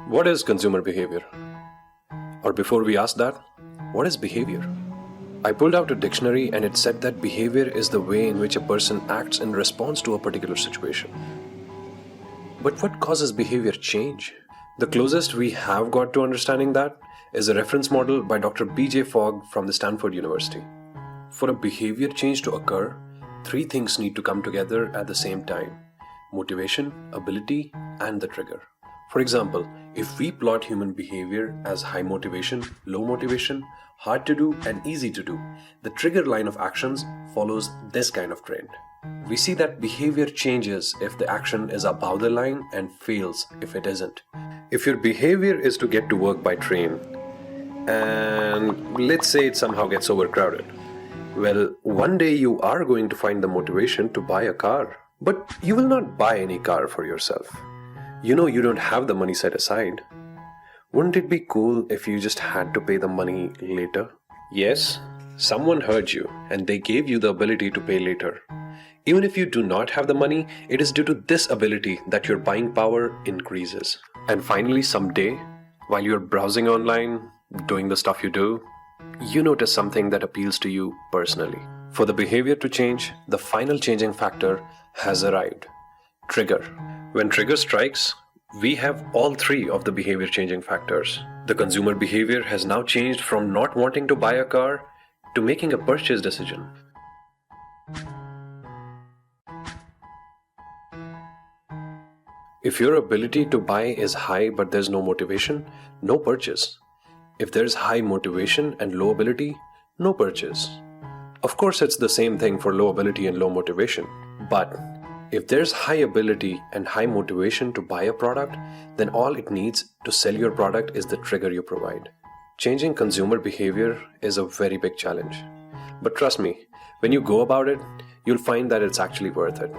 What is consumer behavior? Or before we ask that, what is behavior? I pulled out a dictionary and it said that behavior is the way in which a person acts in response to a particular situation. But what causes behavior change? The closest we have got to understanding that is a reference model by Dr B.J. Fogg from the Stanford University. For a behavior change to occur, three things need to come together at the same time: motivation, ability, and the trigger. For example, if we plot human behavior as high motivation, low motivation, hard to do, and easy to do, the trigger line of actions follows this kind of trend. We see that behavior changes if the action is above the line and fails if it isn't. If your behavior is to get to work by train, and let's say it somehow gets overcrowded, well, one day you are going to find the motivation to buy a car. But you will not buy any car for yourself. You know you don't have the money set aside. Wouldn't it be cool if you just had to pay the money later? Yes, someone heard you and they gave you the ability to pay later. Even if you do not have the money, it is due to this ability that your buying power increases. And finally, someday, while you're browsing online, doing the stuff you do, you notice something that appeals to you personally. For the behavior to change, the final changing factor has arrived: trigger. When trigger strikes, we have all three of the behavior changing factors. The consumer behavior has now changed from not wanting to buy a car to making a purchase decision. If your ability to buy is high but there's no motivation, no purchase. If there's high motivation and low ability, no purchase. Of course, it's the same thing for low ability and low motivation. But if there's high ability and high motivation to buy a product, then all it needs to sell your product is the trigger you provide. Changing consumer behavior is a very big challenge. But trust me, when you go about it, you'll find that it's actually worth it.